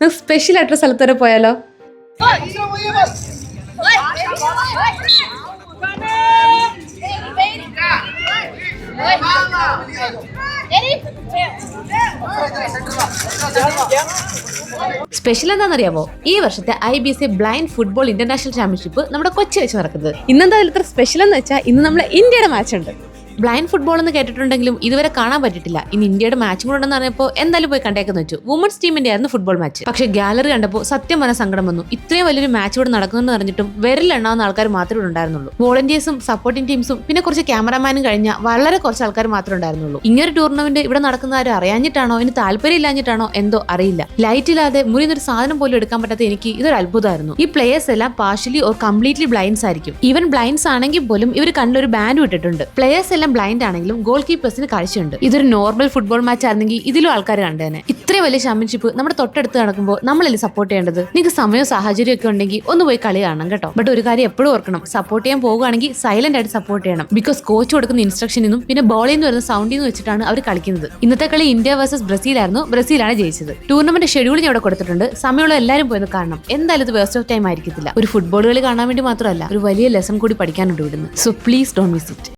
നമുക്ക് സ്പെഷ്യൽ ആയിട്ടുള്ള സ്ഥലത്ത് വരെ പോയാലോ? സ്പെഷ്യൽ എന്താണെന്നറിയാമോ? ഈ വർഷത്തെ IBC blind football international championship നമ്മുടെ കൊച്ചി വെച്ച് നടക്കുന്നത്. ഇന്നെന്താ ഇത്ര സ്പെഷ്യൽ എന്ന് വെച്ചാൽ ഇന്ന് നമ്മുടെ ഇന്ത്യയുടെ മാച്ച് ഉണ്ട്. ബ്ലൈൻഡ് ഫുട്ബോൾ എന്ന് കേട്ടിട്ടുണ്ടെങ്കിലും ഇതുവരെ കാണാൻ പറ്റിയിട്ടില്ല. ഇനി ഇന്ത്യയുടെ മാച്ചും കൂടെ ഉണ്ടെന്ന് പറഞ്ഞപ്പോൾ എന്തായാലും പോയി കണ്ടേക്കെന്ന് വെച്ചു. വുമൻസ് ടീമിന്റെ ആയിരുന്നു ഫുട്ബോൾ മാച്ച്. പക്ഷേ ഗാലറി കണ്ടപ്പോൾ സത്യം പറഞ്ഞ സങ്കടം വന്നു. ഇത്രയും വലിയൊരു മാച്ച് ഇവിടെ നടക്കുന്നെന്ന് പറഞ്ഞിട്ടും വിരലെണ്ണാവുന്ന ആൾക്കാർ മാത്രമേ ഉണ്ടായിരുന്നുള്ളൂ. വോളണ്ടിയേഴ്സും സപ്പോർട്ടിംഗ് ടീംസും പിന്നെ കുറച്ച് ക്യാമറാമാനും കഴിഞ്ഞ വളരെ കുറച്ച് ആൾക്കാർ മാത്രമേ ഉണ്ടായിരുന്നുള്ളൂ. ഇങ്ങനൊരു ടൂർണമെന്റ് ഇവിടെ നടക്കുന്ന ആരും അറിയാഞ്ഞിട്ടാണോ ഇനി താല്പര്യം ഇല്ലാഞ്ഞിട്ടാണോ എന്തോ അറിയില്ല. ലൈറ്റ് ഇല്ലാതെ മുറിയുന്നൊരു സാധനം പോലും എടുക്കാൻ പറ്റാത്ത എനിക്ക് ഇതൊരു അത്ഭുതമായിരുന്നു. ഈ പ്ലേയേഴ്സ് എല്ലാം പാർഷ്യലി ഓർ കംപ്ലീറ്റ്ലി ബ്ലൈൻഡ്സ് ആയിരിക്കും. ഈവൻ ബ്ലൈൻഡ്സ് ആണെങ്കിൽ പോലും ഇവർ കണ്ടൊരു ബാൻഡ് ഇട്ടിട്ടുണ്ട്. പ്ലേയേഴ്സ് എല്ലാം ബ്ലൈൻഡ് ആണെങ്കിലും ഗോൾ കീപ്പേഴ്സിന് കാഴ്ചയുണ്ട്. ഇതൊരു നോർമൽ ഫുട്ബോൾ മാച്ച് ആയിരുന്നെങ്കിൽ ഇതിലും ആൾക്കാർ കണ്ടേനെ. ഇത്രയും വലിയ ചാമ്പ്യൻഷിപ്പ് നമ്മുടെ തൊട്ടടുത്ത് നടക്കുമ്പോൾ നമ്മളല്ലേ സപ്പോർട്ട് ചെയ്യേണ്ടത്? നിങ്ങൾക്ക് സമയവും സാഹചര്യം ഒക്കെ ഉണ്ടെങ്കിൽ ഒന്ന് പോയി കളി കാണണം കേട്ടോ. ബട്ട് ഒരു കാര്യം എപ്പോഴും ഓർക്കണം, സപ്പോർട്ട് ചെയ്യാൻ പോകുകയാണെങ്കിൽ സൈലന്റ് ആയിട്ട് സപ്പോർട്ട് ചെയ്യണം. ബിക്കോസ് കോച്ച് കൊടുക്കുന്ന ഇൻസ്ട്രക്ഷനിന്നും പിന്നെ ബോളിൽ നിന്ന് വരുന്ന സൗണ്ടിൽ നിന്ന് വെച്ചിട്ടാണ് അവർ കളിക്കുന്നത്. ഇന്നത്തെ കളി ഇന്ത്യ വേഴ്സസ് ബ്രസീൽ ആയിരുന്നു. ബ്രസീലാണ് ജയിച്ചത്. ടൂർണമെന്റ് ഷെഡ്യൂൾ ഞാൻ ഇവിടെ കൊടുത്തിട്ടുണ്ട്. സമയമുള്ള എല്ലാവരും പോയി കാണണം. എന്തായാലും ഇത് വേസ്റ്റ് ഓഫ് ടൈം ആയിരിക്കത്തില്ല. ഒരു ഫുട്ബോൾ കളി കാണാൻ വേണ്ടി മാത്രമല്ല, ഒരു വലിയ ലെസൺ കൂടി പഠിക്കാനുണ്ട് ഇവിടുന്ന്. So please don't miss it.